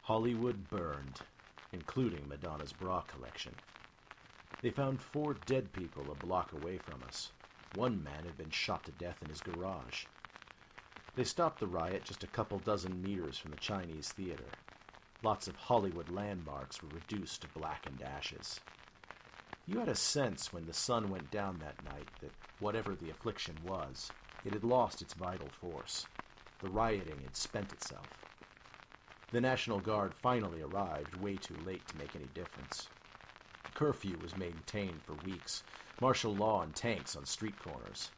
Hollywood burned, including Madonna's bra collection. They found 4 dead people a block away from us. One man had been shot to death in his garage. They stopped the riot just a couple dozen meters from the Chinese theater. Lots of Hollywood landmarks were reduced to blackened ashes. You had a sense when the sun went down that night that whatever the affliction was, it had lost its vital force. The rioting had spent itself. The National Guard finally arrived way too late to make any difference. Curfew was maintained for weeks, martial law and tanks on street corners.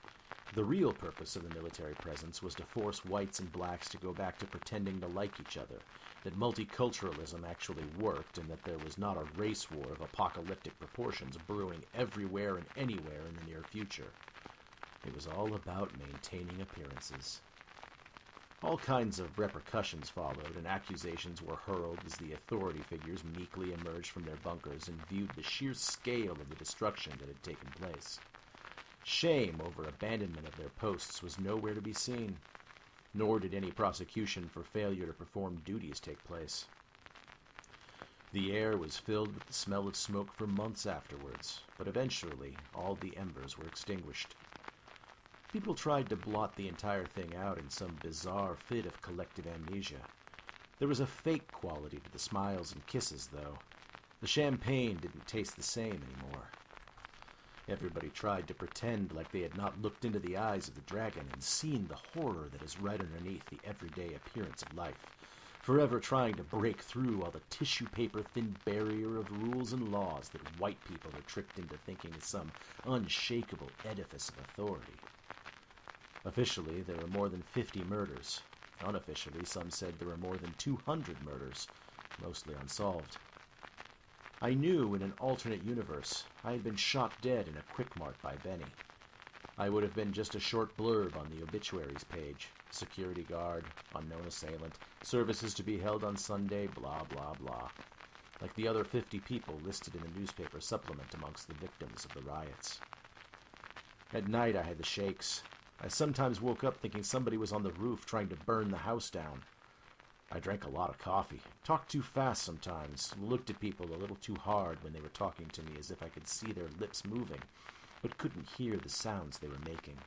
The real purpose of the military presence was to force whites and blacks to go back to pretending to like each other, that multiculturalism actually worked, and that there was not a race war of apocalyptic proportions brewing everywhere and anywhere in the near future. It was all about maintaining appearances. All kinds of repercussions followed, and accusations were hurled as the authority figures meekly emerged from their bunkers and viewed the sheer scale of the destruction that had taken place. Shame over abandonment of their posts was nowhere to be seen, nor did any prosecution for failure to perform duties take place. The air was filled with the smell of smoke for months afterwards, but eventually all the embers were extinguished. People tried to blot the entire thing out in some bizarre fit of collective amnesia. There was a fake quality to the smiles and kisses, though. The champagne didn't taste the same anymore. Everybody tried to pretend like they had not looked into the eyes of the dragon and seen the horror that is right underneath the everyday appearance of life, forever trying to break through all the tissue paper thin barrier of rules and laws that white people are tricked into thinking is some unshakable edifice of authority. Officially, there were more than 50 murders. Unofficially, some said there were more than 200 murders, mostly unsolved. I knew in an alternate universe I had been shot dead in a quick mart by Benny. I would have been just a short blurb on the obituaries page. Security guard, unknown assailant, services to be held on Sunday, blah, blah, blah. Like the other 50 people listed in the newspaper supplement amongst the victims of the riots. At night I had the shakes. I sometimes woke up thinking somebody was on the roof trying to burn the house down. I drank a lot of coffee, talked too fast sometimes, looked at people a little too hard when they were talking to me as if I could see their lips moving, but couldn't hear the sounds they were making.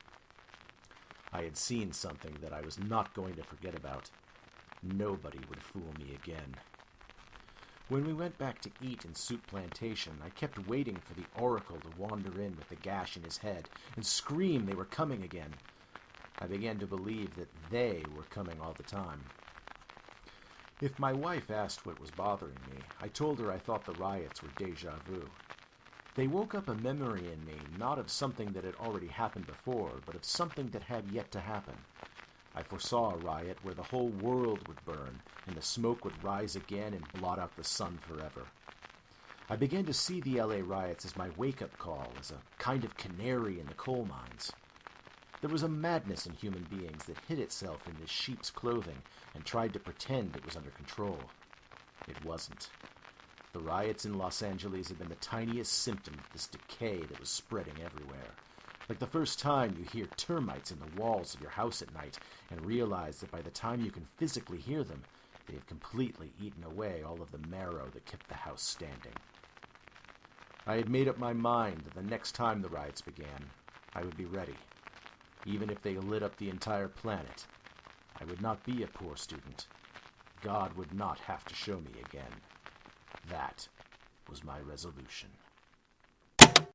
I had seen something that I was not going to forget about. Nobody would fool me again. When we went back to eat in Soup Plantation, I kept waiting for the Oracle to wander in with the gash in his head and scream they were coming again. I began to believe that they were coming all the time. If my wife asked what was bothering me, I told her I thought the riots were déjà vu. They woke up a memory in me, not of something that had already happened before, but of something that had yet to happen. I foresaw a riot where the whole world would burn, and the smoke would rise again and blot out the sun forever. I began to see the LA riots as my wake-up call, as a kind of canary in the coal mines. There was a madness in human beings that hid itself in this sheep's clothing and tried to pretend it was under control. It wasn't. The riots in Los Angeles had been the tiniest symptom of this decay that was spreading everywhere. Like the first time you hear termites in the walls of your house at night and realize that by the time you can physically hear them, they have completely eaten away all of the marrow that kept the house standing. I had made up my mind that the next time the riots began, I would be ready. Even if they lit up the entire planet, I would not be a poor student. God would not have to show me again. That was my resolution.